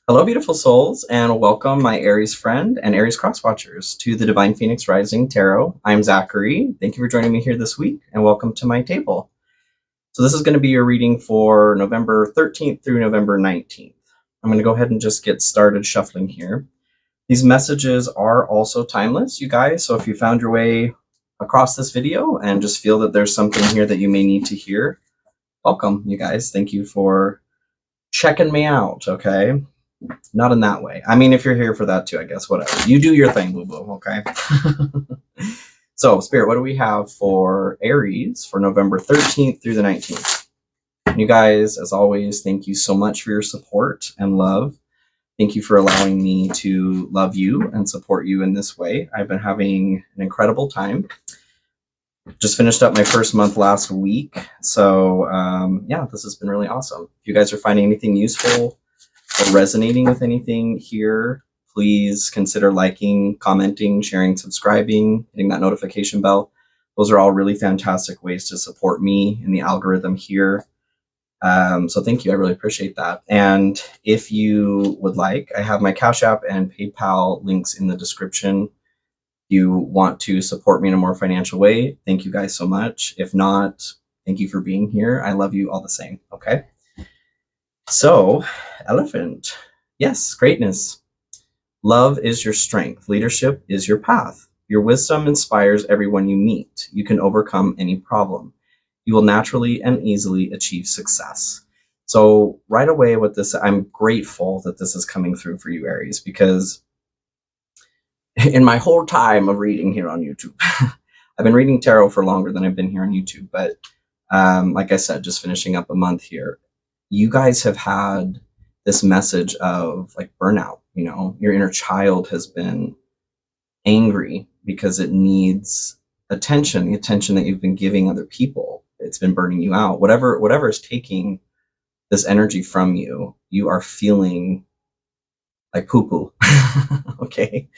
Hello, beautiful souls, and welcome, my Aries friend and Aries cross watchers, to the Divine Phoenix Rising Tarot. I'm Zachary. Thank you for joining me here this week, and welcome to my table. So this is going to be your reading for November 13th through November 19th. I'm going to go ahead and just get started shuffling here. These messages are also timeless, you guys, so if you found your way across this video and just feel that there's something here that you may need to hear, welcome, you guys. Thank you for checking me out, okay? Not in that way. I mean, if you're here for that too, I guess, whatever. You do your thing, boo-boo, okay? So, Spirit, what do we have for Aries for November 13th through the 19th? You guys, as always, thank you so much for your support and love. Thank you for allowing me to love you and support you in this way. I've been having an incredible time. Just finished up my first month last week. So, yeah, this has been really awesome. If you guys are finding anything useful or resonating with anything here, please consider liking, commenting, sharing, subscribing, hitting that notification bell. Those are all really fantastic ways to support me in the algorithm here. So thank you. I really appreciate that. And if you would like, I have my Cash App and PayPal links in the description. If you want to support me in a more financial way, thank you guys so much. If not, thank you for being here. I love you all the same. Okay. So, Elephant. Yes, greatness. Love is your strength. Leadership is your path. Your wisdom inspires everyone you meet. You can overcome any problem. You will naturally and easily achieve success. So right away with this, I'm grateful that this is coming through for you, Aries, because in my whole time of reading here on YouTube, I've been reading tarot for longer than I've been here on YouTube, but like I said, just finishing up a month here, you guys have had this message of like burnout. You know, your inner child has been angry because it needs attention, the attention that you've been giving other people. It's been burning you out. Whatever is taking this energy from you, you are feeling like poo-poo. Okay.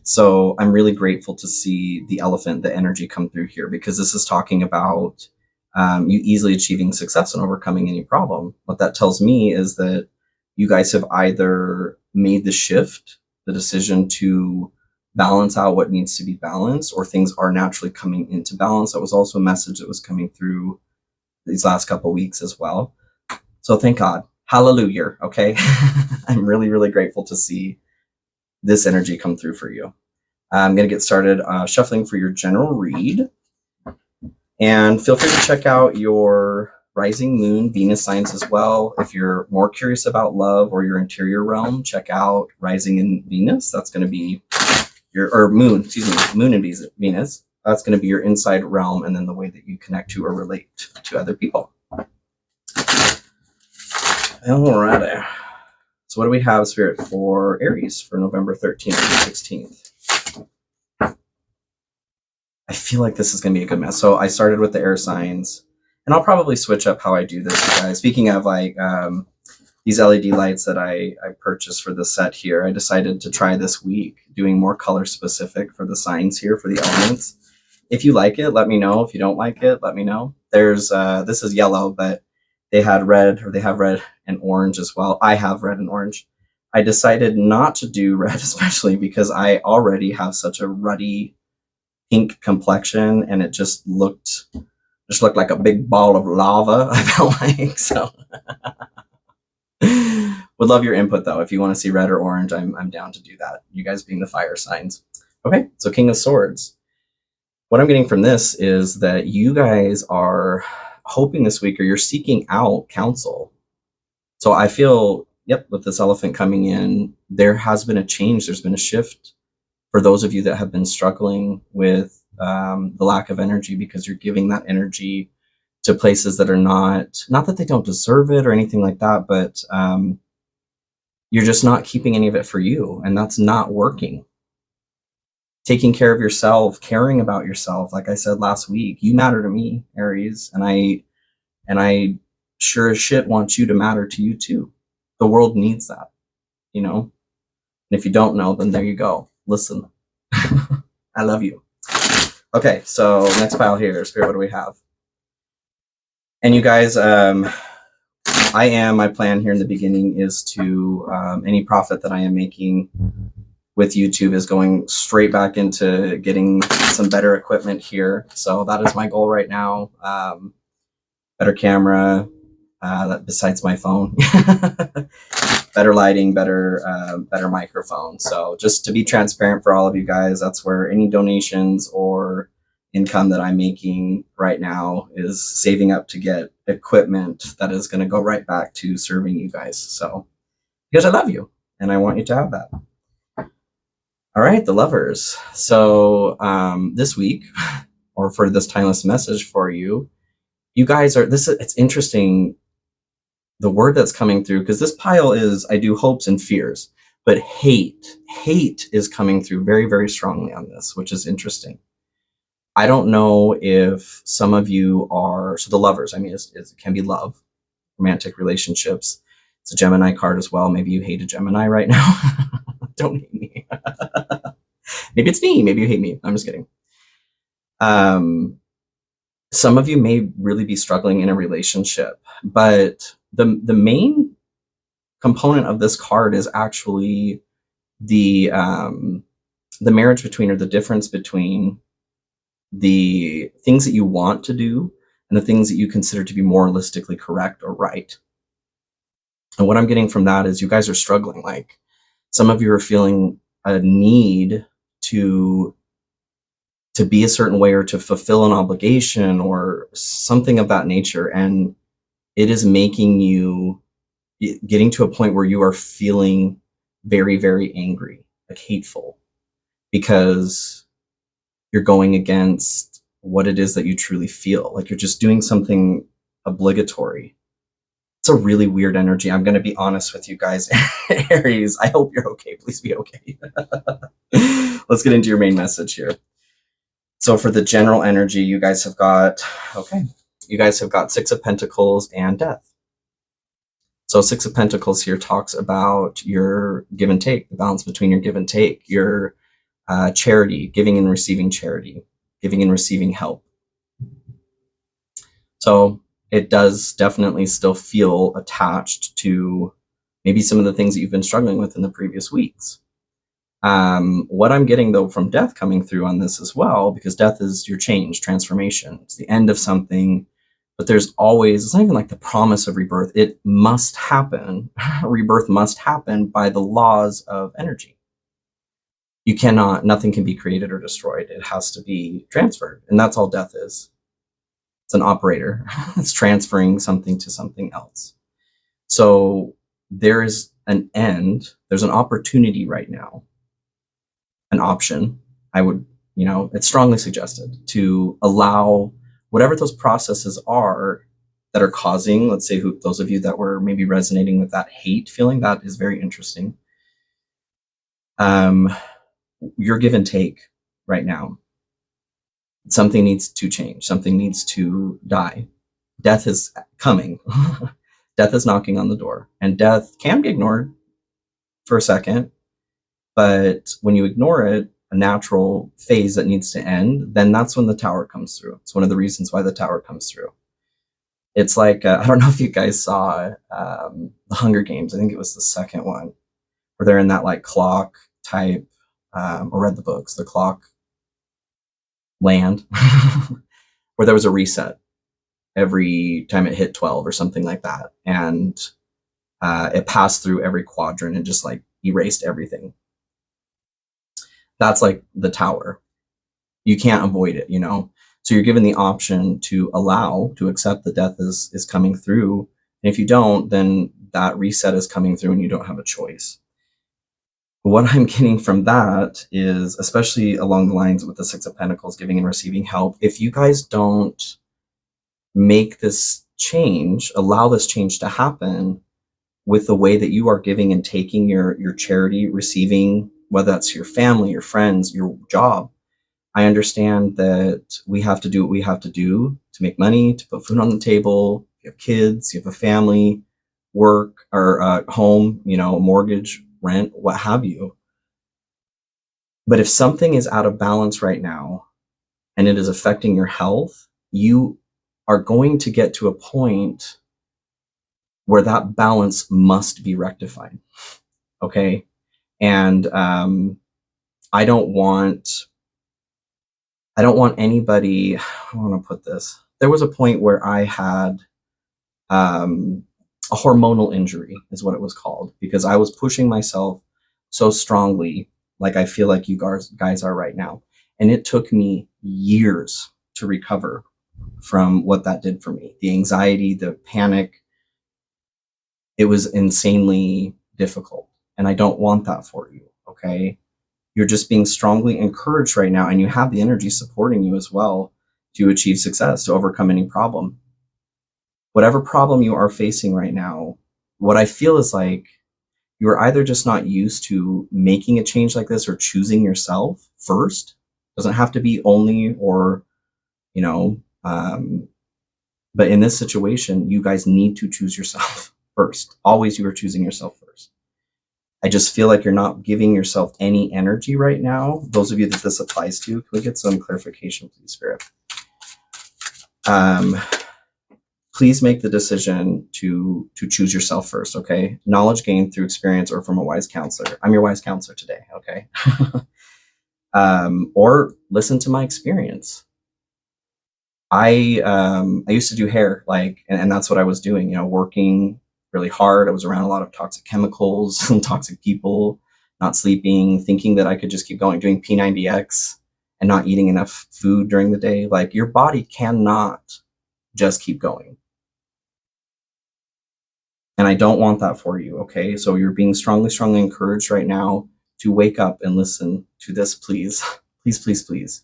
So I'm really grateful to see the elephant, the energy come through here, because this is talking about you easily achieving success and overcoming any problem. What that tells me is that you guys have either made the shift, the decision to balance out what needs to be balanced, or things are naturally coming into balance. That was also a message that was coming through these last couple of weeks as well. So thank God. Hallelujah. Okay. I'm really, really grateful to see this energy come through for you. I'm going to get started shuffling for your general read. And feel free to check out your rising moon, Venus signs as well. If you're more curious about love or your interior realm, check out rising in Venus. That's going to be your, or moon, excuse me, moon in Venus. That's going to be your inside realm, and then the way that you connect to or relate to other people. Alrighty. So what do we have, Spirit, for Aries for November 13th and 16th? I feel like this is going to be a good mess. So I started with the air signs, and I'll probably switch up how I do this, guys. Speaking of like these LED lights that I purchased for the set here, I decided to try this week doing more color specific for the signs here, for the elements. If you like it, let me know. If you don't like it, let me know. There's this is yellow, but they had red, or they have red and orange as well. I have red and orange. I decided not to do red, especially because I already have such a ruddy pink complexion, and it just looked like a big ball of lava. I felt like so. Would love your input though. If you want to see red or orange, I'm down to do that. You guys being the fire signs. Okay, so King of Swords. What I'm getting from this is that you guys are hoping this week, or you're seeking out counsel. So I feel, yep, with this elephant coming in, there has been a change. There's been a shift for those of you that have been struggling with the lack of energy, because you're giving that energy to places that are not that they don't deserve it or anything like that, but you're just not keeping any of it for you, and that's not working. Taking care of yourself, caring about yourself, like I said last week, you matter to me, Aries, and I sure as shit want you to matter to you too. The world needs that, you know? And if you don't know, then there you go. Listen. I love you. Okay, so next pile here, Spirit, what do we have? And you guys, my plan here in the beginning is to, any profit that I am making with YouTube is going straight back into getting some better equipment here. So that is my goal right now. Better camera, besides my phone, better lighting, better microphone. So just to be transparent for all of you guys, that's where any donations or income that I'm making right now is saving up to get equipment that is going to go right back to serving you guys. So because I love you and I want you to have that. All right, the lovers. So this week, or for this timeless message for you, you guys are it's interesting, the word that's coming through, because this pile is, I do hopes and fears, but hate is coming through very, very strongly on this, which is interesting. I don't know if some of you are, so the lovers, I mean, it can be love, romantic relationships. It's a Gemini card as well. Maybe you hate a Gemini right now. Don't hate me. Maybe it's me. Maybe you hate me. I'm just kidding. Some of you may really be struggling in a relationship, but the main component of this card is actually the marriage between, or the difference between the things that you want to do and the things that you consider to be moralistically correct or right. And what I'm getting from that is you guys are struggling. Like, some of you are feeling a need to be a certain way, or to fulfill an obligation or something of that nature. And it is making you, getting to a point where you are feeling very, very angry, like hateful, because you're going against what it is that you truly feel. Like, you're just doing something obligatory. It's a really weird energy. I'm going to be honest with you guys, Aries. I hope you're okay. Please be okay. Let's get into your main message here. So for the general energy, you guys have got, you guys have got Six of Pentacles and Death. So Six of Pentacles here talks about your give and take, the balance between your give and take, your charity, giving and receiving charity, giving and receiving help. So it does definitely still feel attached to maybe some of the things that you've been struggling with in the previous weeks. What I'm getting, though, from Death coming through on this as well, because Death is your change, transformation. It's the end of something, but there's always, it's not even like the promise of rebirth. It must happen. Rebirth must happen by the laws of energy. You cannot, nothing can be created or destroyed. It has to be transferred. And that's all Death is. It's an operator. It's transferring something to something else. So there is an end. There's an opportunity right now, an option. I would, it's strongly suggested to allow whatever those processes are that are causing, let's say, those of you that were maybe resonating with that hate feeling, that is very interesting. Your give and take right now. Something needs to change. Something needs to die. Death is coming. Death is knocking on the door, and death can be ignored for a second. But when you ignore it, a natural phase that needs to end, then that's when the Tower comes through. It's one of the reasons why the Tower comes through. It's like, I don't know if you guys saw The Hunger Games. I think it was the second one, where they're in that like clock type, or read the books, the clock land, where there was a reset every time it hit 12 or something like that. And it passed through every quadrant and just like erased everything. That's like the Tower. You can't avoid it, So you're given the option to accept that death is coming through. And if you don't, then that reset is coming through and you don't have a choice. What I'm getting from that is, especially along the lines with the Six of Pentacles, giving and receiving help, if you guys don't make this change, allow this change to happen with the way that you are giving and taking your charity, receiving, whether that's your family, your friends, your job. I understand that we have to do what we have to do to make money, to put food on the table. You have kids, you have a family, work, or home, mortgage, rent, what have you. But if something is out of balance right now and it is affecting your health, you are going to get to a point where that balance must be rectified. Okay. And I don't want anybody, I want to put this. There was a point where I had a hormonal injury, is what it was called, because I was pushing myself so strongly, like I feel like you guys are right now. And it took me years to recover from what that did for me. The anxiety, the panic, it was insanely difficult. And I don't want that for you, okay? You're just being strongly encouraged right now, and you have the energy supporting you as well to achieve success, to overcome any problem. Whatever problem you are facing right now, what I feel is like you're either just not used to making a change like this or choosing yourself first. Doesn't have to be only or, you know, but in this situation, you guys need to choose yourself first. Always you are choosing yourself first. I just feel like you're not giving yourself any energy right now. Those of you that this applies to, can we get some clarification, please, Spirit? Please make the decision to choose yourself first, okay? Knowledge gained through experience or from a wise counselor. I'm your wise counselor today, okay? Or listen to my experience. I used to do hair, like, and that's what I was doing, you know, working really hard. I was around a lot of toxic chemicals and toxic people, not sleeping, thinking that I could just keep going, doing P90X and not eating enough food during the day. Like, your body cannot just keep going. And I don't want that for you, okay? So you're being strongly encouraged right now to wake up and listen to this, please. Please, please, please.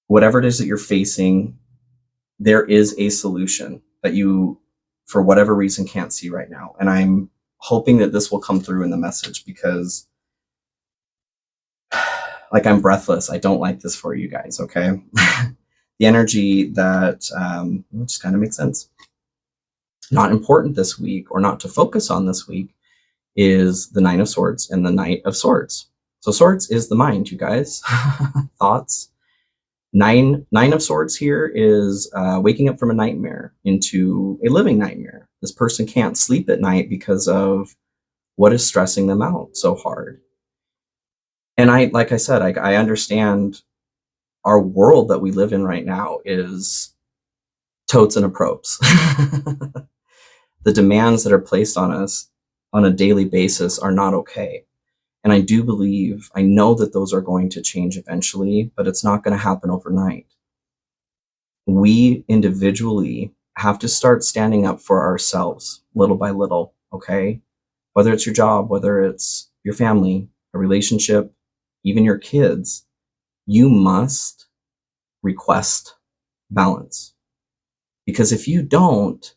Whatever it is that you're facing, there is a solution that you, for whatever reason, can't see right now. And I'm hoping that this will come through in the message, because like, I'm breathless. I don't like this for you guys, okay? The energy that, which kind of makes sense, not important this week, or not to focus on this week, is the Nine of Swords and the Knight of Swords. So swords is the mind, you guys. Thoughts. Nine of Swords here is waking up from a nightmare into a living nightmare. This person can't sleep at night because of what is stressing them out so hard. And like I said, I understand our world that we live in right now is totes and apropes. The demands that are placed on us on a daily basis are not okay. And I do believe, I know that those are going to change eventually, but it's not going to happen overnight. We individually have to start standing up for ourselves little by little, okay? Whether it's your job, whether it's your family, a relationship, even your kids, you must request balance. Because if you don't,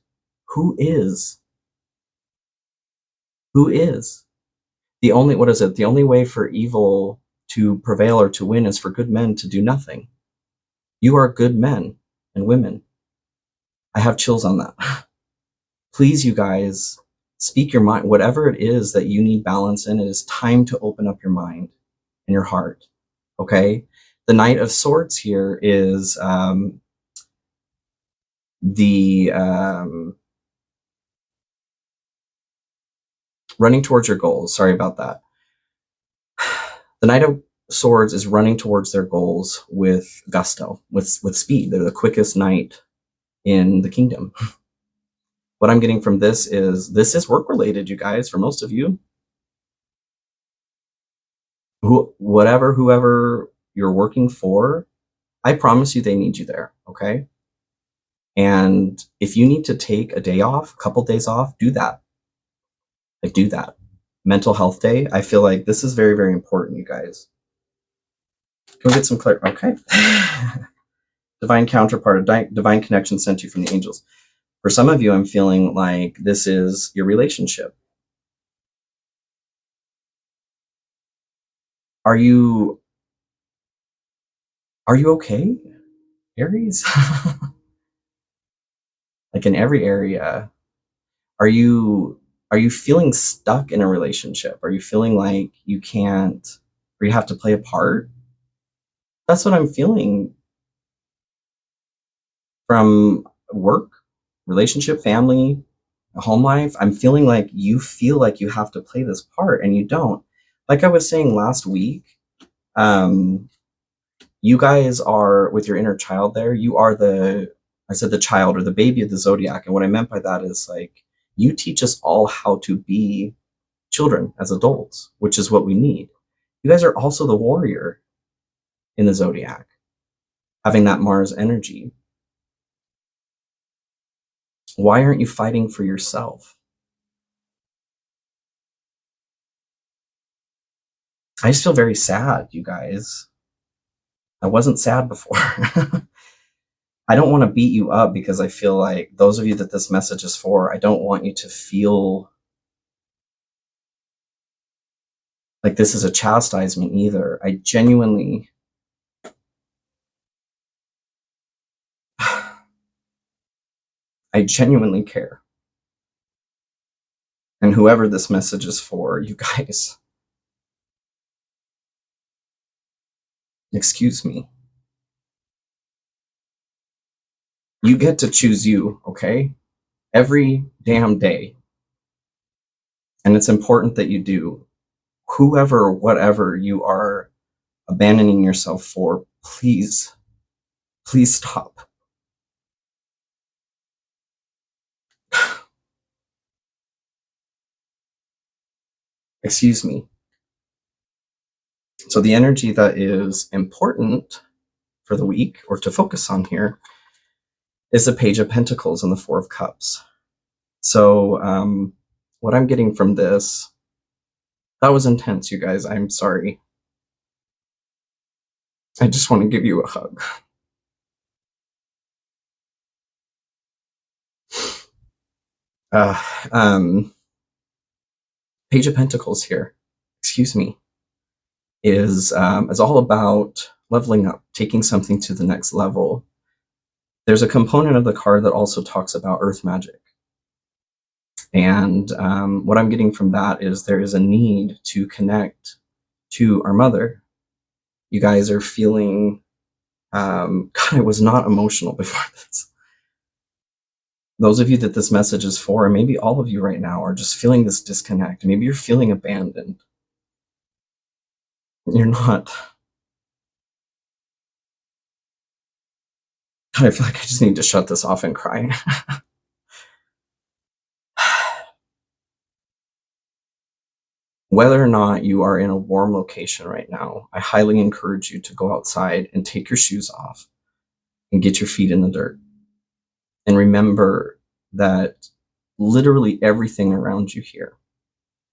who is? Who is? The only, what is it? The only way for evil to prevail or to win is for good men to do nothing. You are good men and women. I have chills on that. Please, you guys, speak your mind. Whatever it is that you need balance in, it is time to open up your mind and your heart, okay? The Knight of Swords here is the running towards your goals. Sorry about that. The Knight of Swords is running towards their goals with gusto, with speed. They're the quickest knight in the kingdom. What I'm getting from this is work related, you guys, for most of you. Whoever you're working for, I promise you they need you there, okay? And if you need to take a day off, a couple days off, do that. Like, do that. Mental health day. I feel like this is very, very important, you guys. Go get some clarity. Okay. Divine counterpart, a divine connection sent you from the angels. For some of you, I'm feeling like this is your relationship. Are you okay, Aries? Like, in every area, are you feeling stuck in a relationship? Are you feeling like you can't, or you have to play a part? That's what I'm feeling from work, relationship, family. home life, I'm feeling like you feel like you have to play this part and you don't. Like I was saying last week, you guys are, with your inner child there, you are I said the child or the baby of the zodiac. And what I meant by that is like, you teach us all how to be children as adults, which is what we need. You guys are also the warrior in the zodiac, having that Mars energy. Why aren't you fighting for yourself? I just feel very sad, you guys. I wasn't sad before. I don't want to beat you up because I feel like those of you that this message is for, I don't want you to feel like this is a chastisement either. I genuinely care. And whoever this message is for, you guys, excuse me. You get to choose you, okay? Every damn day. And it's important that you do. Whoever or whatever you are abandoning yourself for, please stop. Excuse me. So the energy that is important for the week, or to focus on here, is the Page of Pentacles and the Four of Cups. So what I'm getting from this, that was intense, you guys. I'm sorry. I just want to give you a hug. Page of Pentacles here, excuse me, is all about leveling up, taking something to the next level. There's a component of the card that also talks about earth magic. And what I'm getting from that is there is a need to connect to our mother. You guys are feeling, God, I was not emotional before this. Those of you that this message is for, and maybe all of you right now, are just feeling this disconnect. Maybe you're feeling abandoned. You're not. God, I feel like I just need to shut this off and cry. Whether or not you are in a warm location right now, I highly encourage you to go outside and take your shoes off and get your feet in the dirt. And remember that literally everything around you here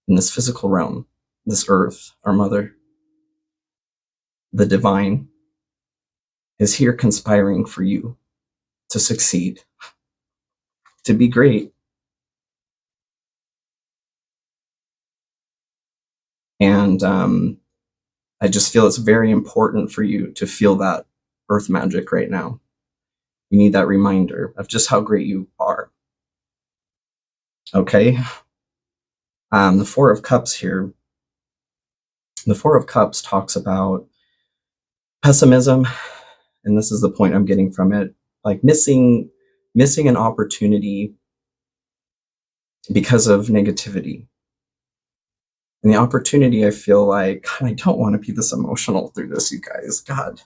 in this physical realm, this earth, our mother, the divine, is here conspiring for you to succeed, to be great. And I just feel it's very important for you to feel that earth magic right now. You need that reminder of just how great you are. Okay? The Four of Cups here. The Four of Cups talks about pessimism, and this is the point I'm getting from it, like missing an opportunity because of negativity. And the opportunity, I feel like, God, I don't want to be this emotional through this, you guys. God.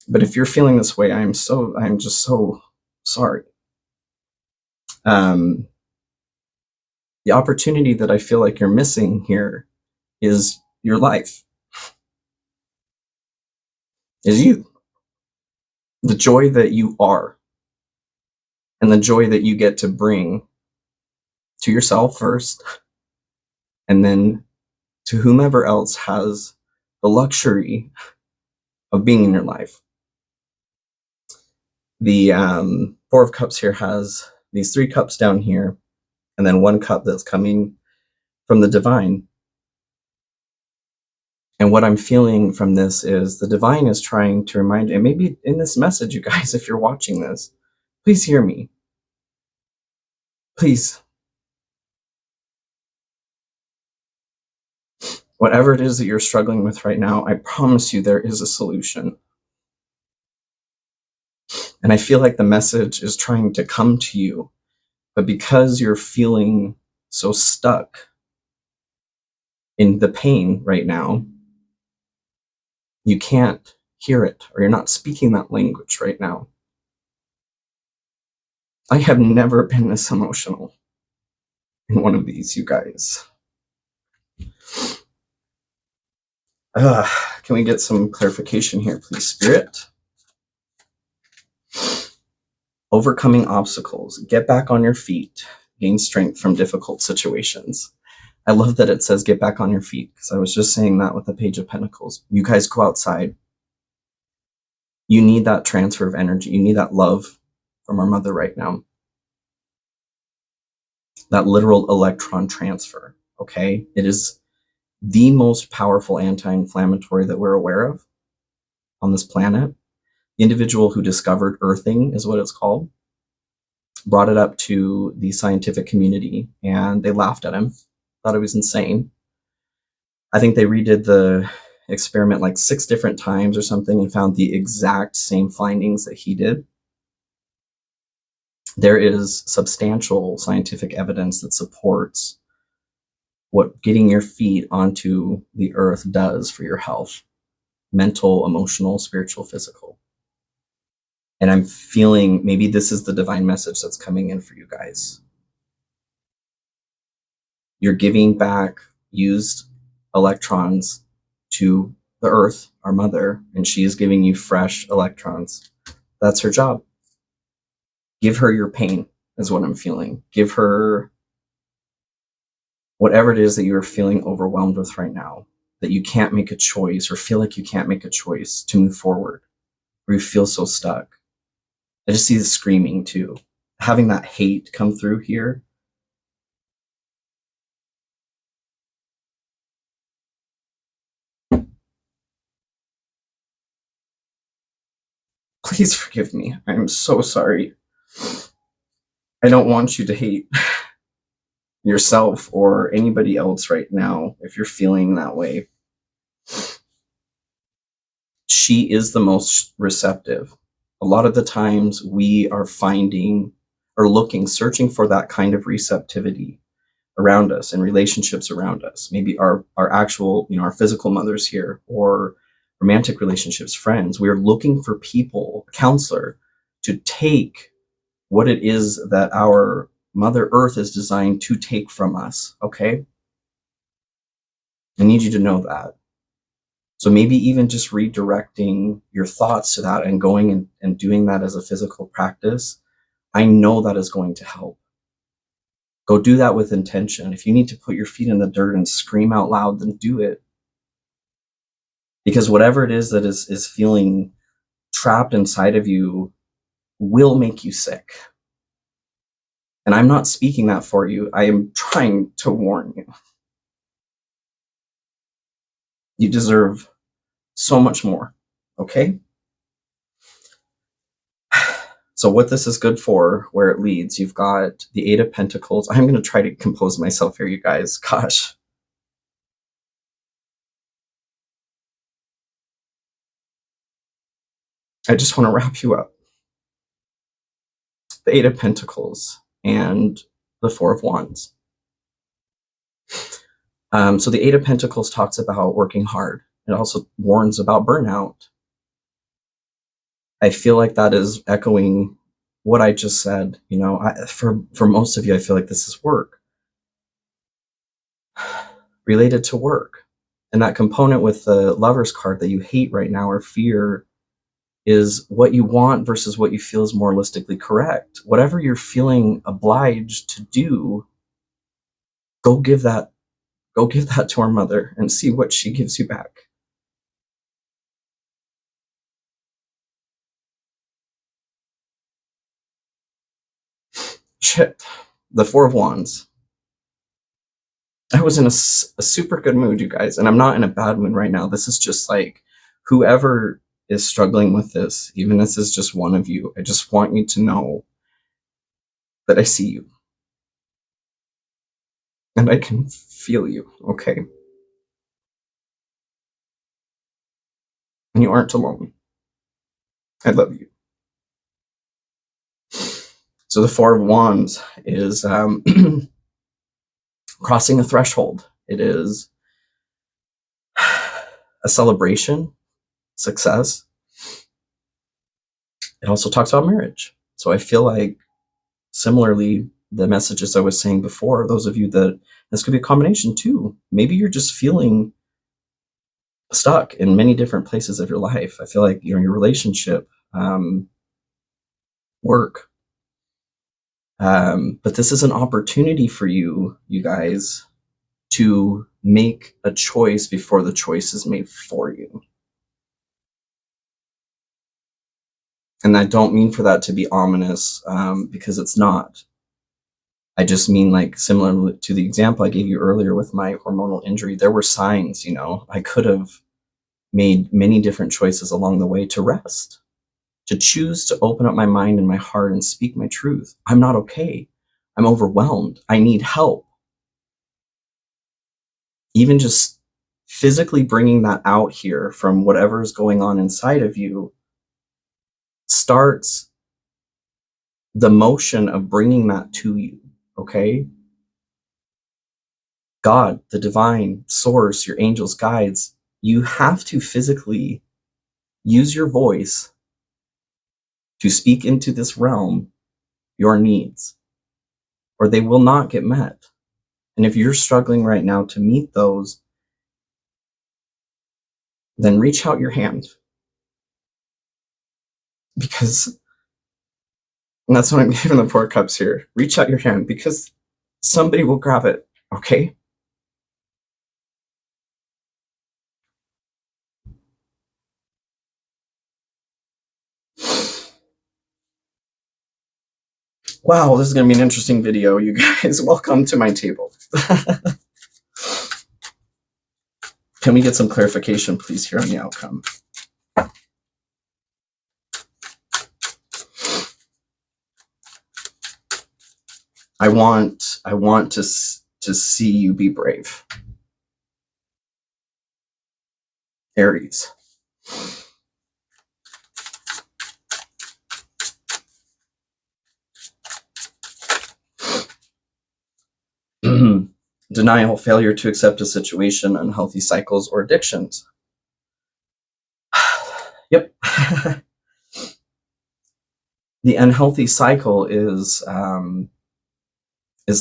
But if you're feeling this way, I'm just so sorry. The opportunity that I feel like you're missing here is your life, is you. The joy that you are, and the joy that you get to bring to yourself first, and then to whomever else has the luxury of being in your life. The Four of Cups here has these three cups down here, and then one cup that's coming from the divine. And what I'm feeling from this is the divine is trying to remind you, and maybe in this message, you guys, if you're watching this, please hear me. Please. Whatever it is that you're struggling with right now, I promise you there is a solution. And I feel like the message is trying to come to you, but because you're feeling so stuck in the pain right now, you can't hear it, or you're not speaking that language right now. I have never been this emotional in one of these, you guys. Can we get some clarification here, please, Spirit? Overcoming obstacles. Get back on your feet. Gain strength from difficult situations. I love that it says get back on your feet, because I was just saying that with the Page of Pentacles. You guys go outside. You need that transfer of energy. You need that love from our mother right now. That literal electron transfer, okay? It is the most powerful anti-inflammatory that we're aware of on this planet. The individual who discovered earthing is what it's called, brought it up to the scientific community, and they laughed at him, thought it was insane. I think they redid the experiment like 6 different times or something and found the exact same findings that he did. There is substantial scientific evidence that supports what getting your feet onto the earth does for your health, mental, emotional, spiritual, physical. And I'm feeling maybe this is the divine message that's coming in for you guys. You're giving back used electrons to the earth, our mother, and she is giving you fresh electrons. That's her job. Give her your pain, is what I'm feeling. Give her whatever it is that you're feeling overwhelmed with right now, that you can't make a choice or feel like you can't make a choice to move forward, or you feel so stuck. I just see the screaming too. Having that hate come through here. Please forgive me. I'm so sorry. I don't want you to hate yourself or anybody else right now if you're feeling that way. She is the most receptive. A lot of the times we are finding or looking, searching for that kind of receptivity around us and relationships around us. Maybe our actual, our physical mothers here, or romantic relationships, friends. We are looking for people, a counselor, to take what it is that our Mother Earth is designed to take from us, okay? I need you to know that. So maybe even just redirecting your thoughts to that and going and doing that as a physical practice, I know that is going to help. Go do that with intention. If you need to put your feet in the dirt and scream out loud, then do it. Because whatever it is that is feeling trapped inside of you will make you sick. And I'm not speaking that for you. I am trying to warn you. You deserve so much more, okay? So what this is good for, where it leads, you've got the 8 of Pentacles. I'm going to try to compose myself here, you guys. Gosh. I just want to wrap you up. The 8 of Pentacles and the 4 of Wands. So the 8 of Pentacles talks about working hard. It also warns about burnout. I feel like that is echoing what I just said. For most of you, I feel like this is work. Related to work. And that component with the Lover's card that you hate right now, or fear, is what you want versus what you feel is moralistically correct. Whatever you're feeling obliged to do, go give that to our mother and see what she gives you back. Shit. The 4 of Wands. I was in a super good mood, you guys, and I'm not in a bad mood right now. This is just like, whoever is struggling with this, even this is just one of you, I just want you to know that I see you. And I can feel you, okay? And you aren't alone. I love you. So the Four of Wands is crossing a threshold. It is a celebration, success. It also talks about marriage. So I feel like, similarly, the messages I was saying before, those of you that this could be a combination too. Maybe you're just feeling stuck in many different places of your life. I feel like, your relationship, work. But this is an opportunity for you guys, to make a choice before the choice is made for you. And I don't mean for that to be ominous, because it's not. I just mean, like, similar to the example I gave you earlier with my hormonal injury, there were signs, I could have made many different choices along the way to rest, to choose to open up my mind and my heart and speak my truth. I'm not okay. I'm overwhelmed. I need help. Even just physically bringing that out here from whatever is going on inside of you starts the motion of bringing that to you, okay? God, the divine source, your angels, guides, you have to physically use your voice to speak into this realm your needs, or they will not get met. And if you're struggling right now to meet those, then reach out your hand. Because, and that's what I'm giving the Four Cups here. Reach out your hand, because somebody will grab it, okay? Wow, this is going to be an interesting video, you guys. Welcome to my table. Can we get some clarification, please, here on the outcome? I want to see you be brave. Aries. Denial, failure to accept a situation, unhealthy cycles or addictions. Yep. The unhealthy cycle is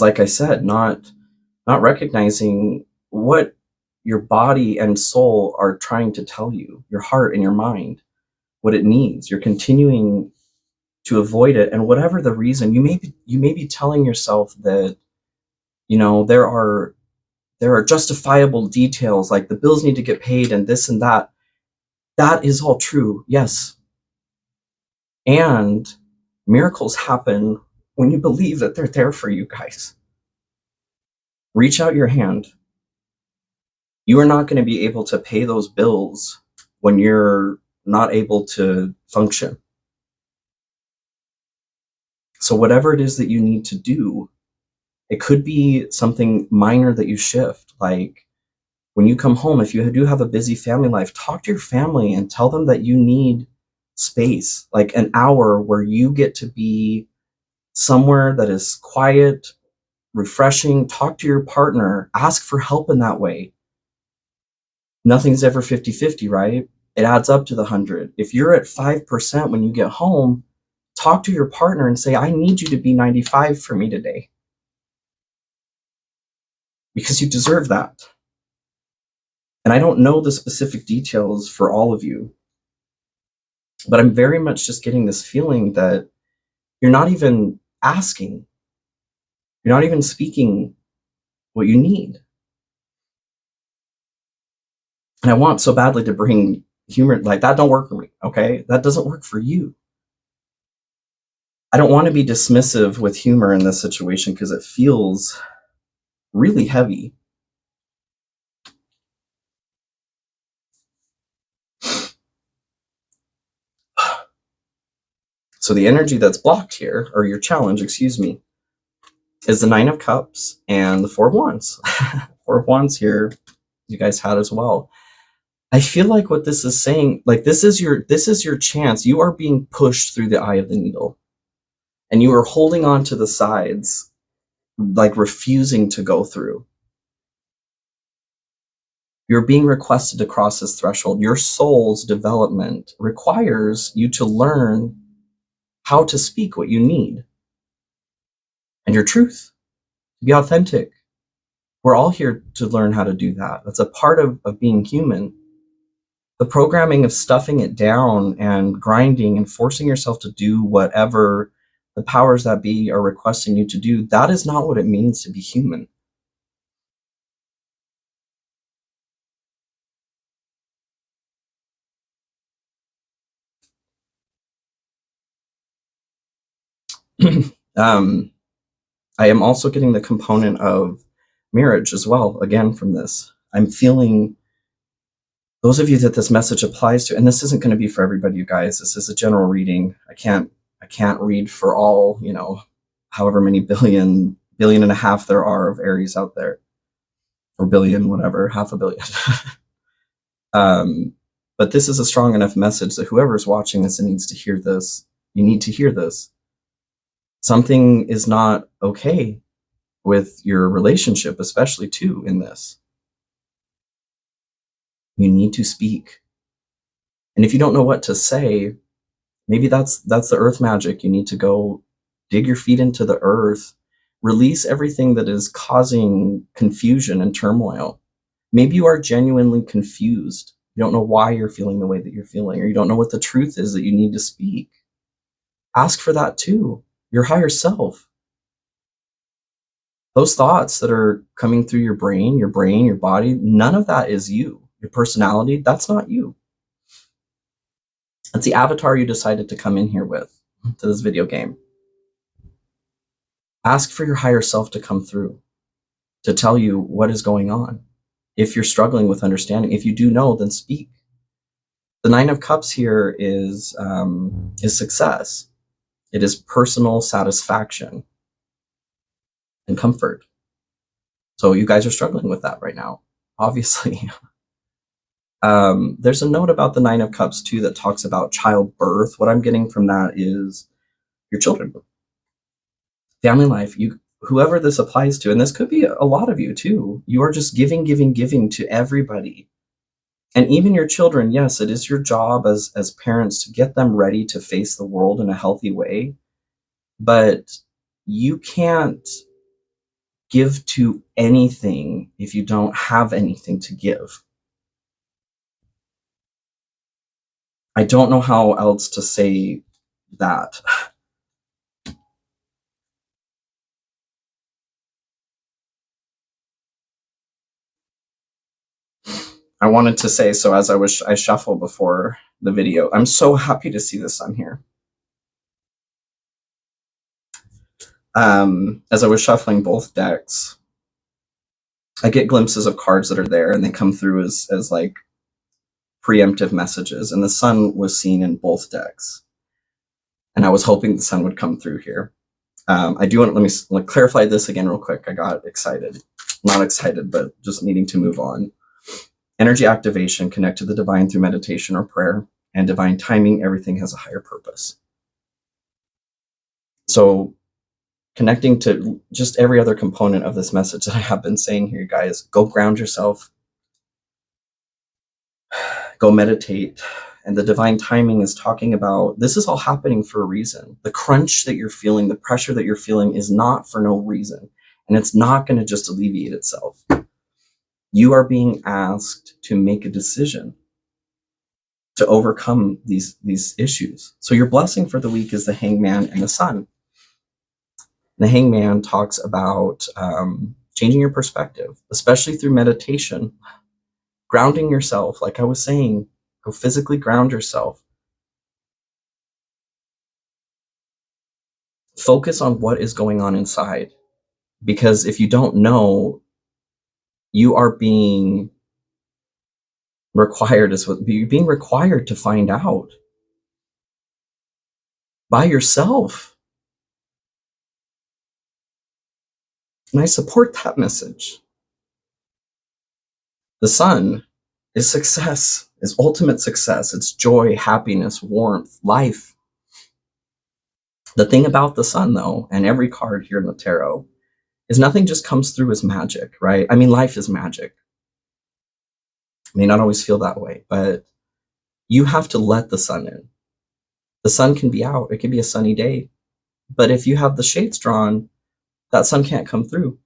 like I said, not recognizing what your body and soul are trying to tell you, your heart and your mind, what it needs. You're continuing to avoid it, and whatever the reason, you may be telling yourself that, there are justifiable details, like the bills need to get paid and this and that. That is all true, yes. And miracles happen when you believe that they're there for you guys. Reach out your hand. You are not going to be able to pay those bills when you're not able to function. So whatever it is that you need to do, it could be something minor that you shift. Like, when you come home, if you do have a busy family life, talk to your family and tell them that you need space, like an hour where you get to be somewhere that is quiet, refreshing. Talk to your partner, ask for help in that way. Nothing's ever 50-50, right? It adds up to the 100. If you're at 5% when you get home, talk to your partner and say, I need you to be 95 for me today, because you deserve that. And I don't know the specific details for all of you, but I'm very much just getting this feeling that you're not even asking. You're not even speaking what you need. And I want so badly to bring humor, like, that don't work for me, okay? That doesn't work for you. I don't want to be dismissive with humor in this situation because it feels really heavy. So the energy that's blocked here, or your challenge, excuse me, is the Nine of Cups and the Four of Wands. Four of Wands here, you guys had as well. I feel like what this is saying, like, this is your chance. You are being pushed through the eye of the needle. and you are holding on to the sides, like refusing to go through. You're being requested to cross this threshold. Your soul's development requires you to learn how to speak what you need and your truth, to be authentic. We're all here to learn how to do that. That's a part of being human. The programming of stuffing it down and grinding and forcing yourself to do whatever the powers that be are requesting you to do, that is not what it means to be human. I am also getting the component of marriage as well, again, from this. I'm feeling those of you that this message applies to, and this isn't going to be for everybody, you guys. This is a general reading. I can't read for all, however many billion and a half there are of Aries out there, or billion, whatever, half a billion. But this is a strong enough message that whoever's watching this and needs to hear this, you need to hear this. Something is not okay with your relationship, especially too in this. You need to speak. And if you don't know what to say, maybe that's the earth magic. You need to go dig your feet into the earth, release everything that is causing confusion and turmoil. Maybe you are genuinely confused. You don't know why you're feeling the way that you're feeling, or you don't know what the truth is that you need to speak. Ask for that too. Your higher self. Those thoughts that are coming through your brain, your body, none of that is you. Your personality, that's not you. That's the avatar you decided to come in here with, to this video game. Ask for your higher self to come through, to tell you what is going on. If you're struggling with understanding, if you do know, then speak. The Nine of Cups here is success. It is personal satisfaction and comfort. So you guys are struggling with that right now, obviously. There's a note about the Nine of Cups too that talks about childbirth. What I'm getting from that is your children, family life. Whoever this applies to, and this could be a lot of you too. You are just giving to everybody. And even your children, yes, it is your job as parents to get them ready to face the world in a healthy way. But you can't give to anything if you don't have anything to give. I don't know how else to say that. I wanted to say, so as I shuffle before the video, I'm so happy to see the sun here. As I was shuffling both decks, I get glimpses of cards that are there, and they come through as like preemptive messages, and the sun was seen in both decks. And I was hoping the sun would come through here. I do want, let me clarify this again real quick. I got excited. Not excited, but just needing to move on. Energy activation, connect to the divine through meditation or prayer, and divine timing, everything has a higher purpose. So connecting to just every other component of this message that I have been saying here, guys, go ground yourself, go meditate. And the divine timing is talking about, this is all happening for a reason. The crunch that you're feeling, the pressure that you're feeling is not for no reason. And it's not going to just alleviate itself. You are being asked to make a decision to overcome these issues. So your blessing for the week is the Hangman and the Sun. The Hangman talks about changing your perspective, especially through meditation, grounding yourself. Like I was saying, go physically ground yourself. Focus on what is going on inside, because if you don't know, you are being required, you're being required to find out by yourself. And I support that message. The sun is success, is ultimate success. It's joy, happiness, warmth, life. The thing about the sun, though, and every card here in the tarot, is nothing just comes through as magic, right? I mean, life is magic. It may not always feel that way, but you have to let the sun in. The sun can be out. It can be a sunny day. But if you have the shades drawn, that sun can't come through.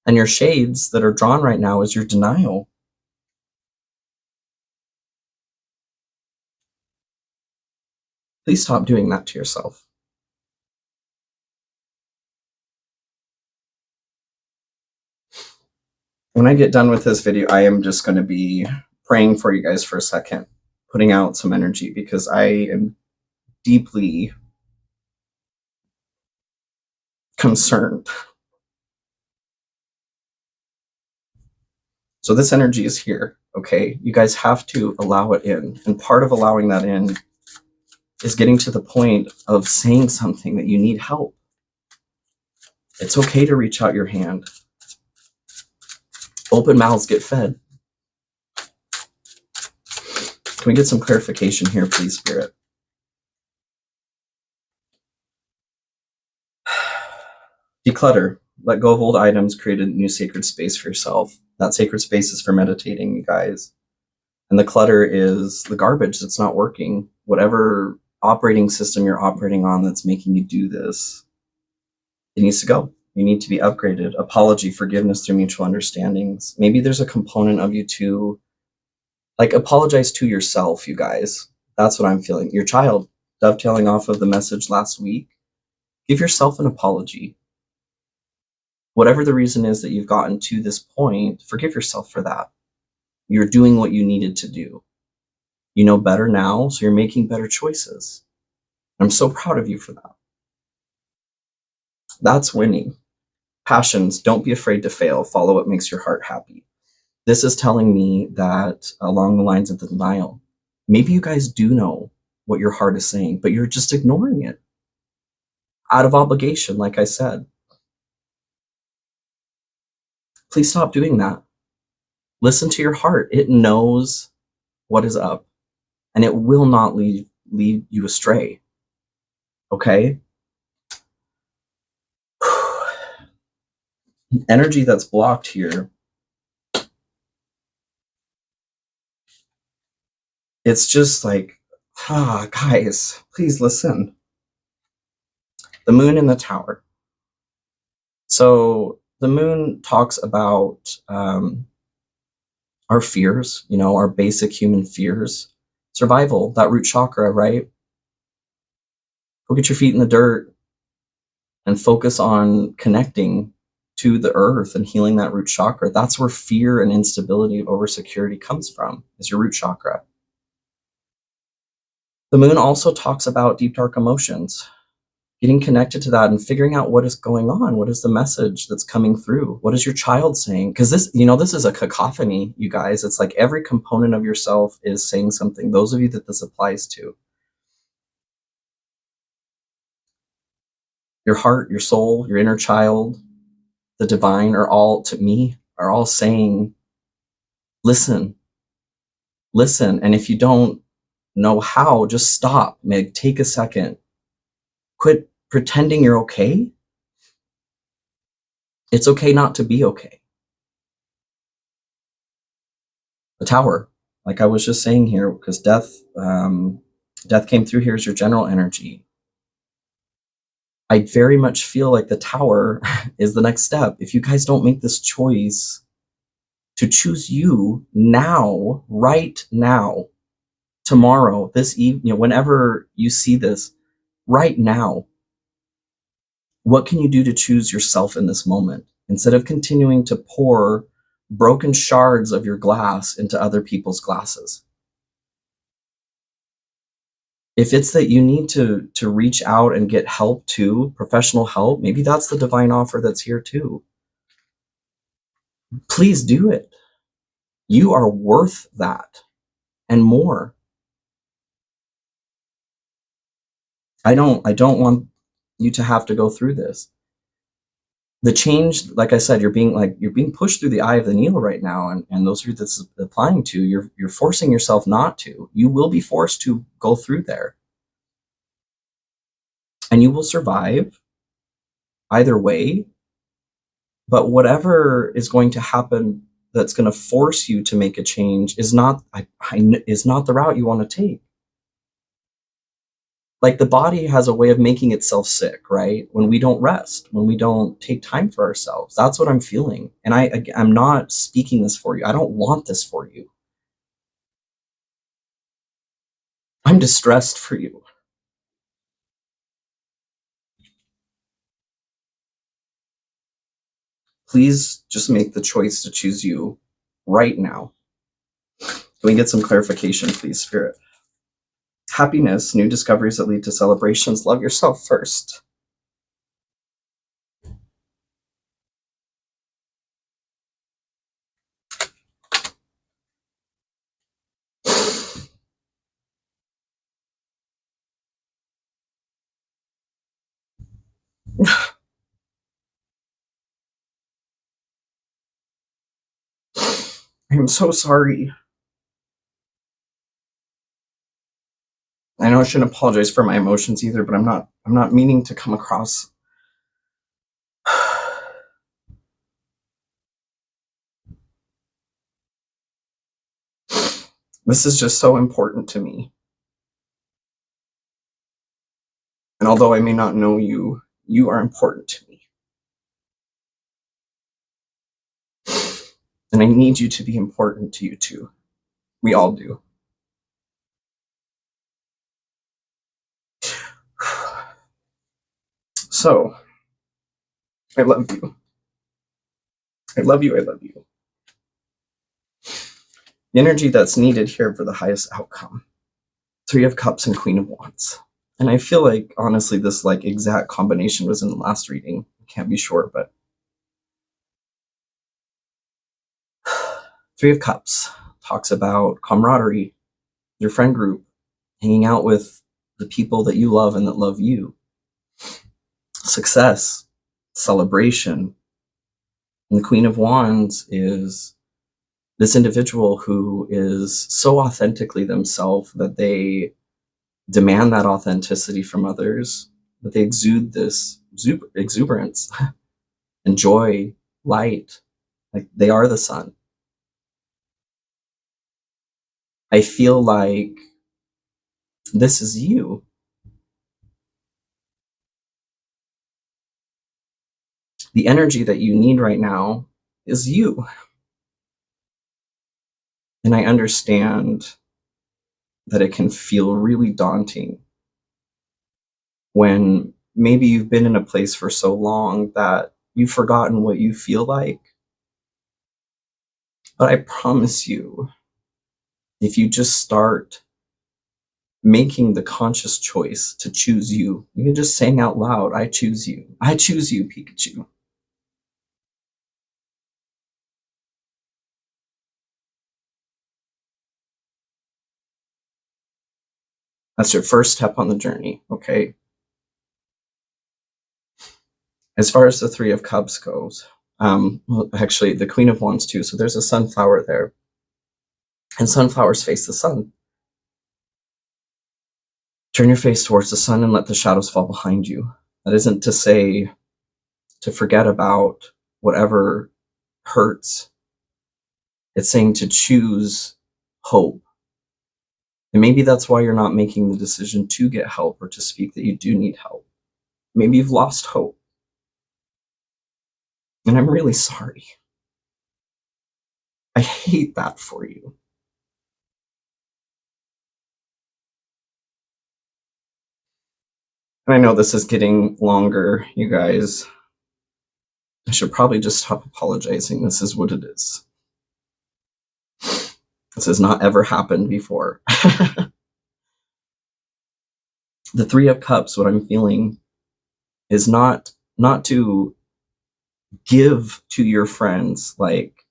And your shades that are drawn right now is your denial. Please stop doing that to yourself. When I get done with this video, I am just going to be praying for you guys for a second, putting out some energy, because I am deeply concerned. So this energy is here, okay? You guys have to allow it in. And part of allowing that in is getting to the point of saying something that you need help. It's okay to reach out your hand. Open mouths get fed. Can we get some clarification here, please, Spirit? Declutter. Let go of old items. Create a new sacred space for yourself. That sacred space is for meditating, you guys. And the clutter is the garbage that's not working. Whatever operating system you're operating on that's making you do this, it needs to go. You need to be upgraded. Apology, forgiveness through mutual understandings. Maybe there's a component of you to, like, apologize to yourself, you guys. That's what I'm feeling. Your child, dovetailing off of the message last week, give yourself an apology. Whatever the reason is that you've gotten to this point, forgive yourself for that. You're doing what you needed to do. You know better now, so you're making better choices. I'm so proud of you for that. That's winning. Passions, don't be afraid to fail. Follow what makes your heart happy. This is telling me that along the lines of the denial, maybe you guys do know what your heart is saying, but you're just ignoring it out of obligation, like I said. Please stop doing that. Listen to your heart. It knows what is up, and it will not lead you astray. Okay? Energy that's blocked here, it's just like, guys, please listen. The moon in the tower. So the moon talks about our fears, our basic human fears. Survival, that root chakra, right? Go get your feet in the dirt and focus on connecting to the earth and healing that root chakra. That's where fear and instability over security comes from, is your root chakra. The moon also talks about deep, dark emotions, getting connected to that and figuring out what is going on. What is the message that's coming through? What is your child saying? Because this is a cacophony, you guys. It's like every component of yourself is saying something. Those of you that this applies to, your heart, your soul, your inner child, the divine are all saying, listen. And if you don't know how, just stop. Meg, take a second. Quit pretending you're okay. It's okay not to be okay. The tower, like I was just saying here, because death came through here as your general energy. I very much feel like the tower is the next step. If you guys don't make this choice to choose you now, right now, tomorrow, this evening, whenever you see this, right now, what can you do to choose yourself in this moment? Instead of continuing to pour broken shards of your glass into other people's glasses. If it's that you need to reach out and get help too, professional help, maybe that's the divine offer that's here too. Please do it. You are worth that and more. I don't want you to have to go through this. The change, like I said, you're being pushed through the eye of the needle right now, and those who this is applying to, you're forcing yourself not to. You will be forced to go through there. and you will survive either way. But whatever is going to happen that's going to force you to make a change is not the route you want to take. Like, the body has a way of making itself sick, right? When we don't rest, when we don't take time for ourselves. That's what I'm feeling. And I'm not speaking this for you. I don't want this for you. I'm distressed for you. Please just make the choice to choose you right now. Can we get some clarification, please, Spirit? Happiness, new discoveries that lead to celebrations. Love yourself first. I'm so sorry. I know I shouldn't apologize for my emotions either, but I'm not meaning to come across. This is just so important to me. And although I may not know you, you are important to me. And I need you to be important to you too. We all do. So, I love you. I love you. I love you. The energy that's needed here for the highest outcome. Three of Cups and Queen of Wands. And I feel like, honestly, this like exact combination was in the last reading. I can't be sure, but Three of Cups talks about camaraderie, your friend group, hanging out with the people that you love and that love you. Success, celebration. And the Queen of Wands is this individual who is so authentically themselves that they demand that authenticity from others, but they exude this exuberance and joy, light, like they are the sun. I feel like this is you. The energy that you need right now is you. And I understand that it can feel really daunting when maybe you've been in a place for so long that you've forgotten what you feel like. But I promise you, if you just start making the conscious choice to choose you, even just saying out loud, I choose you. I choose you, Pikachu. That's your first step on the journey, okay? As far as the Three of Cups goes, well, actually, the Queen of Wands too. So there's a sunflower there, and sunflowers face the sun. Turn your face towards the sun and let the shadows fall behind you. That isn't to say to forget about whatever hurts. It's saying to choose hope. And maybe that's why you're not making the decision to get help or to speak that you do need help. Maybe you've lost hope. And I'm really sorry. I hate that for you. And I know this is getting longer, you guys. I should probably just stop apologizing. This is what it is. This has not ever happened before. The Three of Cups, what I'm feeling is not to give to your friends. Like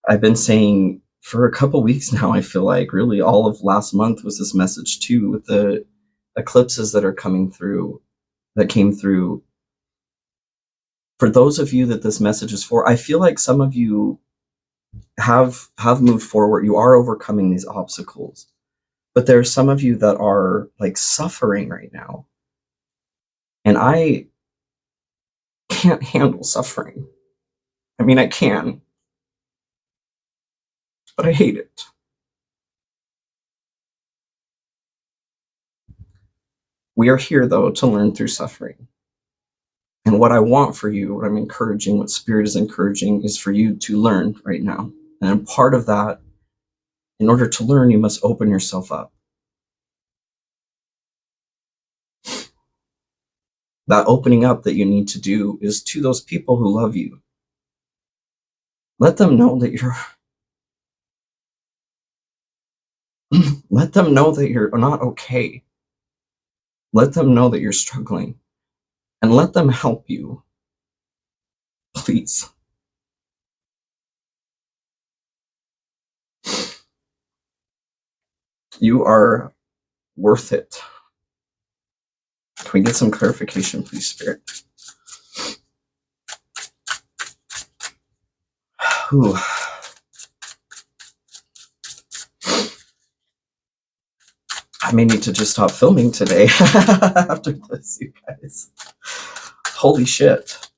I've been saying for a couple weeks now, I feel like really all of last month was this message too, with the eclipses that are coming through, that came through. For those of you that this message is for, I feel like some of you have moved forward. You are overcoming these obstacles, but there are some of you that are like suffering right now. And I can't handle suffering. I mean, I can, but I hate it. We are here, though, to learn through suffering. And what I want for you, what I'm encouraging, what Spirit is encouraging, is for you to learn right now. And part of that, in order to learn, you must open yourself up. That opening up that you need to do is to those people who love you. Let them know that you're let them know that you're not okay. Let them know that you're struggling. And let them help you. Please. You are worth it. Can we get some clarification, please, Spirit? Ooh. I may need to just stop filming today after this, you guys. Holy shit.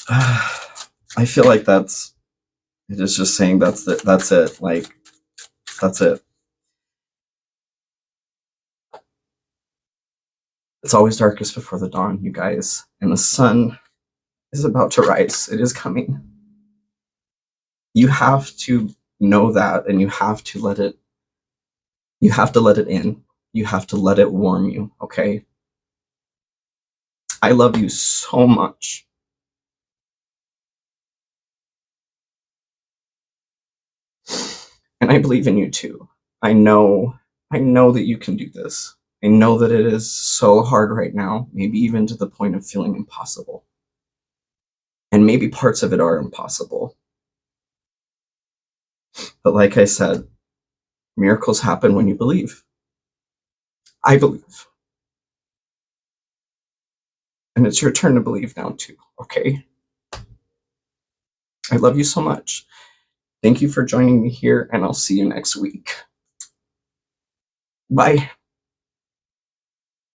I feel like it is just saying that's it. Like, that's it. It's always darkest before the dawn, you guys. And the sun is about to rise. It is coming. You have to know that, and you have to let it in. You have to let it warm you, okay? I love you so much. And I believe in you too. I know that you can do this. I know that it is so hard right now, maybe even to the point of feeling impossible. And maybe parts of it are impossible. But like I said, miracles happen when you believe. I believe. And it's your turn to believe now too, okay? I love you so much. Thank you for joining me here, and I'll see you next week. Bye.